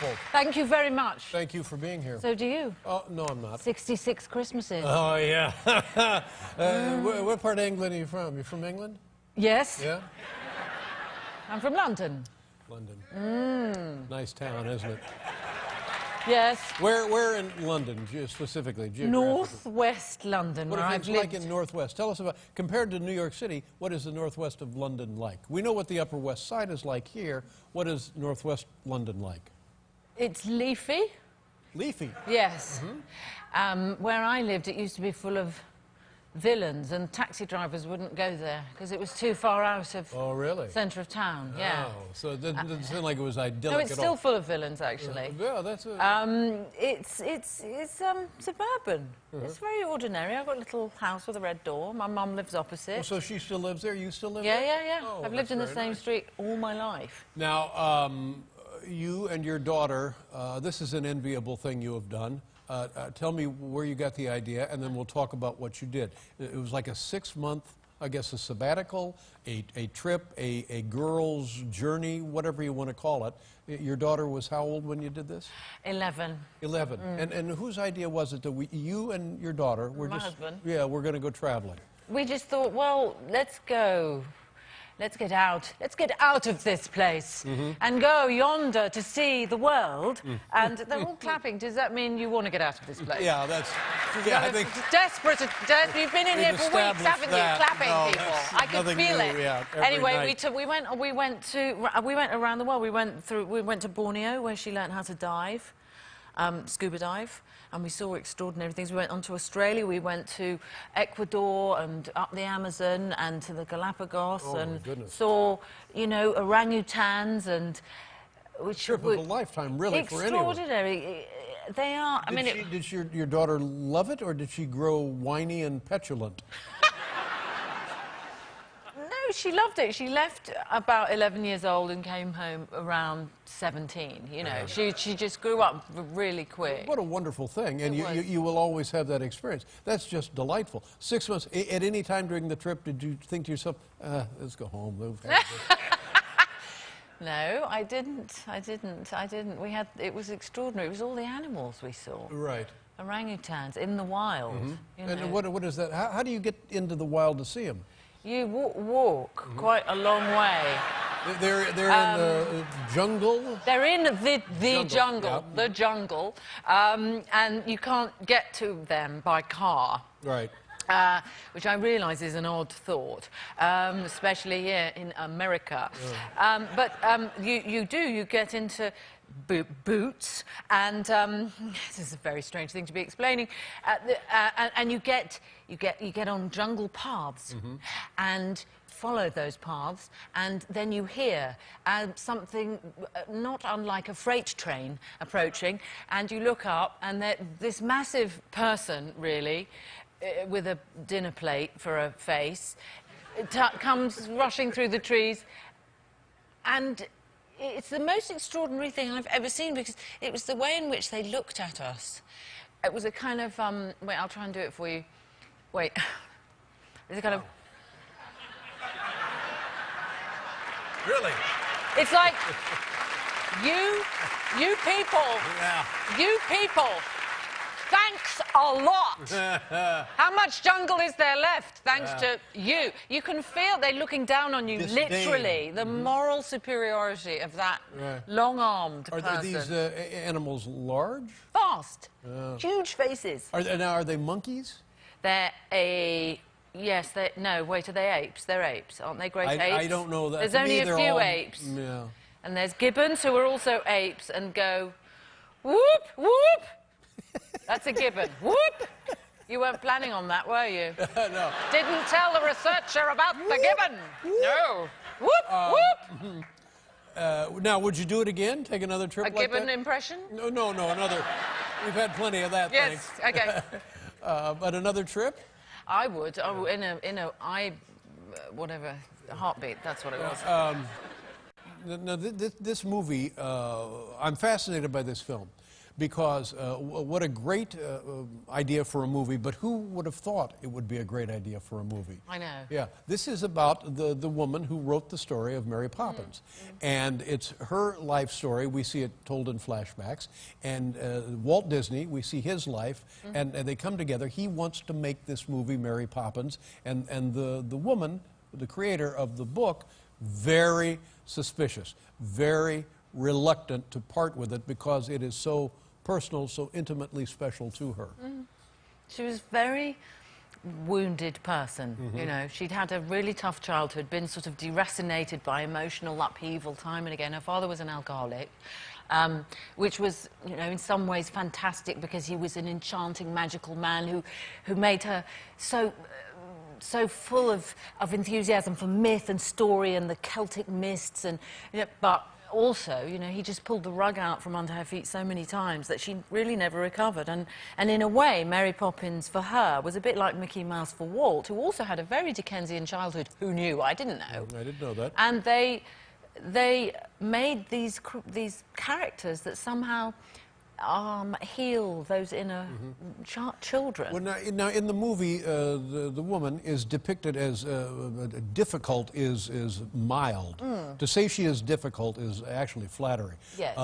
wonderful. Thank you very much. Thank you for being here. So do you. Oh, no, I'm not. 66 Christmases. Oh, yeah. What part of England are you from? You from England? Yes. Yeah? I'm from London. London. Nice town, isn't it? Yes. Where in London, specifically, geographically? Northwest London, What where if I've it's lived. like in Northwest? Tell us about, compared to New York City, what is the Northwest of London like? We know what the Upper West Side is like here. What is Northwest London like? It's leafy. Leafy? Yes. Where I lived, it used to be full of villains, and taxi drivers wouldn't go there because it was too far out of centre of town. Yeah. Oh, so it doesn't seem like it was idyllic No, it's at still all. full of villains, actually. Yeah, that's it. It's suburban. It's very ordinary. I've got a little house with a red door. My mum lives opposite. Oh, so she still lives there? You still live Yeah, there? yeah, yeah. Oh, I've lived in the that's same very nice. street all my life. Now, you and your daughter, this is an enviable thing you have done. Tell me where you got the idea, and then we'll talk about what you did. It was like a 6-month, I guess, a sabbatical, a trip, a girl's journey, whatever you want to call it. Your daughter was how old when you did this? 11. 11. And whose idea was it that you and your daughter were My just... husband. Yeah, we're going to go traveling. We just thought, well, let's go. Let's get out. Let's get out of this place and go yonder to see the world. And they're all clapping. Does that mean you want to get out of this place? Yeah, that's... Yeah, I think... Desperate. You've been in here for weeks, haven't you? Clapping people. I can feel it. Yeah, anyway, we went around the world. We went to Borneo, where she learned how to dive, scuba dive. And we saw extraordinary things. We went on to Australia, we went to Ecuador and up the Amazon and to the Galapagos and saw, you know, orangutans and... Trip of a lifetime, really, for anyone. Extraordinary. They are, I mean... Did your daughter love it, or did she grow whiny and petulant? No, she loved it. She left about 11 years old and came home around 17, you know. She just grew up really quick. What a wonderful thing, and you will always have that experience. That's just delightful. 6 months, at any time during the trip, did you think to yourself, let's go home, No, I didn't. It was extraordinary. It was all the animals we saw. Right. Orangutans in the wild. You know. And what is that? How do you get into the wild to see them? You walk quite a long way. They're in the jungle? They're in the jungle, Yeah. and you can't get to them by car. Right. Which I realise is an odd thought, especially here in America. But you get into boots, and this is a very strange thing to be explaining, and you get on jungle paths and follow those paths, and then you hear something not unlike a freight train approaching, and you look up, and this massive person, really, with a dinner plate for a face, comes rushing through the trees, and it's the most extraordinary thing I've ever seen, because it was the way in which they looked at us. It was a kind of, wait, I'll try and do it for you. Wait. It's a kind of... Really? It's like, you people, thanks a lot. How much jungle is there left, thanks to you? You can feel they're looking down on you, literally. The moral superiority of that long-armed person. Are these animals large? Fast. Huge faces. Are they monkeys? They're yes, no, wait, are they apes? They're apes, aren't they? Great apes? I don't know that. There's only a few apes. Yeah. And there's gibbons, who are also apes, and go, whoop, whoop. That's a gibbon. Whoop! You weren't planning on that, were you? No. Didn't tell the researcher about the gibbon. No. Whoop, whoop! Now, would you do it again? Take another trip like that? A gibbon impression? No, another. We've had plenty of that, yes, thanks. okay. But another trip? I would. Oh, in a whatever, heartbeat, that's what it was. Now, this movie, I'm fascinated by this film because what a great idea for a movie, but who would have thought it would be a great idea for a movie? I know. Yeah, this is about the woman who wrote the story of Mary Poppins. And it's her life story. We see it told in flashbacks. And Walt Disney, we see his life, and they come together. He wants to make this movie, Mary Poppins, and the woman, the creator of the book, very suspicious, very reluctant to part with it because it is so personal, so intimately special to her. She was a very wounded person, you know. She'd had a really tough childhood, been sort of deracinated by emotional upheaval time and again. Her father was an alcoholic, which was, you know, in some ways fantastic because he was an enchanting, magical man who made her so full of enthusiasm for myth and story and the Celtic mists, and you know, but also, you know, he just pulled the rug out from under her feet so many times that she really never recovered. And in a way, Mary Poppins for her was a bit like Mickey Mouse for Walt, who also had a very Dickensian childhood. Who knew? I didn't know. I didn't know that. And they made these characters that somehow heal those inner children. Well, now in the movie, the woman is depicted as difficult is mild. To say she is difficult is actually flattering. Yes.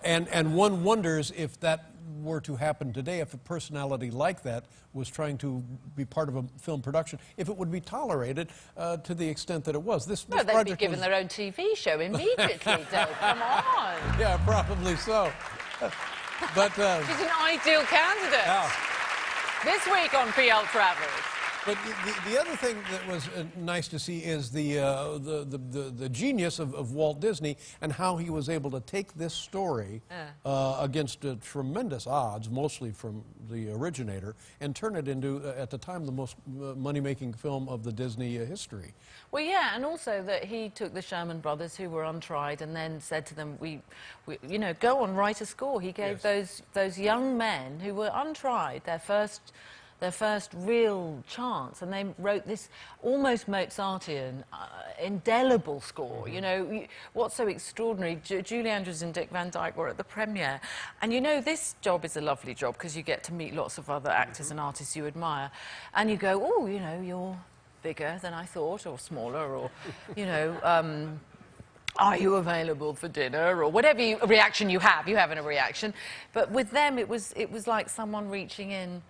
And one wonders if that were to happen today, if a personality like that was trying to be part of a film production, if it would be tolerated to the extent that it was. This No, they'd be given their own TV show immediately, Dave. Come on. Yeah, probably so. But she's an ideal candidate. Yeah. This week on PL Travels. But the other thing that was nice to see is the genius of Walt Disney and how he was able to take this story against tremendous odds, mostly from the originator, and turn it into, at the time, the most money-making film of the Disney history. Well, yeah, and also that he took the Sherman brothers who were untried and then said to them, we you know, go on, write a score. He gave those young men who were untried their first real chance, and they wrote this almost Mozartian, indelible score. You know, what's so extraordinary, Julie Andrews and Dick Van Dyke were at the premiere, and you know, this job is a lovely job because you get to meet lots of other actors and artists you admire, and you go, oh, you know, you're bigger than I thought, or smaller, or, you know, are you available for dinner, or whatever reaction you have in a reaction. But with them, it was like someone reaching in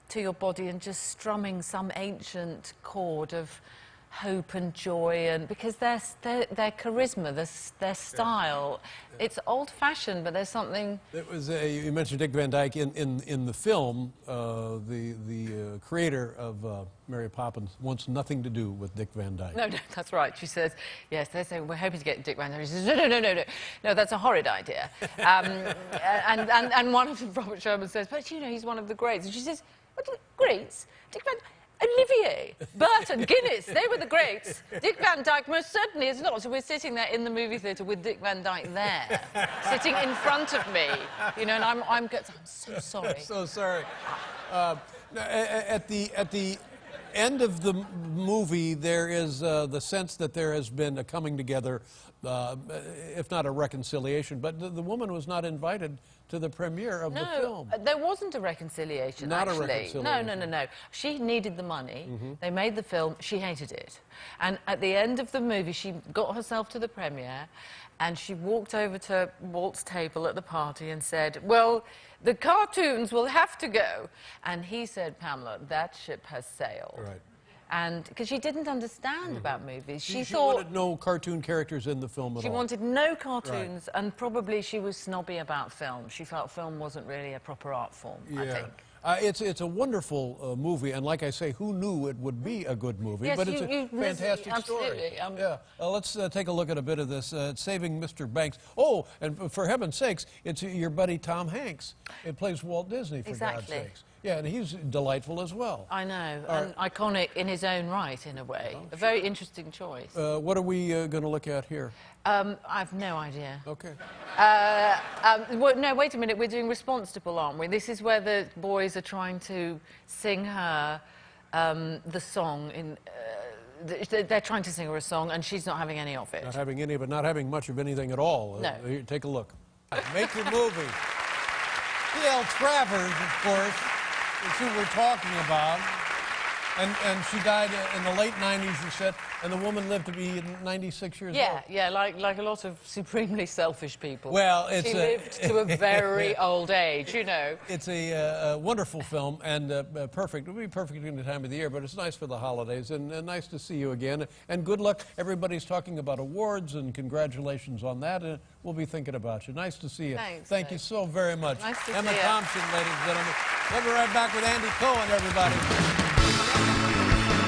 to your body and just strumming some ancient chord of hope and joy, and because their charisma, their style, it's old-fashioned, but there's something. It was you mentioned Dick Van Dyke in the film. The creator of Mary Poppins wants nothing to do with Dick Van Dyke. No, that's right. She says, yes, they say, we're hoping to get Dick Van Dyke. He says, no, that's a horrid idea. And one of Robert Sherman says, but you know, he's one of the greats. And she says, what, greats? Dick Van Olivier, Burton, Guinness, they were the greats. Dick Van Dyke most certainly is not. So we're sitting there in the movie theatre with Dick Van Dyke there, sitting in front of me, you know, and I'm so sorry. So sorry. At the end of the movie, there is the sense that there has been a coming together, if not a reconciliation, but the woman was not invited to the premiere of the film. No, there wasn't a reconciliation, Not actually. a reconciliation. No. She needed the money. They made the film. She hated it. And at the end of the movie, she got herself to the premiere, and she walked over to Walt's table at the party and said, well, the cartoons will have to go. And he said, Pamela, that ship has sailed. Right. And because she didn't understand about movies, she thought wanted no cartoon characters in the film at all. She wanted no cartoons, and probably she was snobby about film. She felt film wasn't really a proper art form, I think. It's a wonderful movie, and like I say, who knew it would be a good movie? Yes, but it's a fantastic absolutely. story. Let's take a look at a bit of this. It's Saving Mr. Banks. Oh, and for heaven's sakes, it's your buddy Tom Hanks. It plays Walt Disney, for God's sakes. Yeah, and he's delightful as well. I know, and iconic in his own right, in a way. A very interesting choice. What are we going to look at here? I've no idea. Okay. Well, no, wait a minute. We're doing Responsible, aren't we? This is where the boys are trying to sing her the song in. They're trying to sing her a song, and she's not having any of it. Not having any of it, not having much of anything at all. No. Here, take a look. Make your movie. C.L. Travers, of course, is who we're talking about. And she died in the late 90s, you said, and the woman lived to be 96 years old. Yeah, like a lot of supremely selfish people. Well, she lived to a very old age, you know. It's a wonderful film and perfect. It would be perfect in the time of the year, but it's nice for the holidays and nice to see you again. And good luck. Everybody's talking about awards and congratulations on that. And we'll be thinking about you. Nice to see you. Thanks, Thank you so very much. Nice to Emma see you. Thompson, ladies and gentlemen. We'll be right back with Andy Cohen, everybody.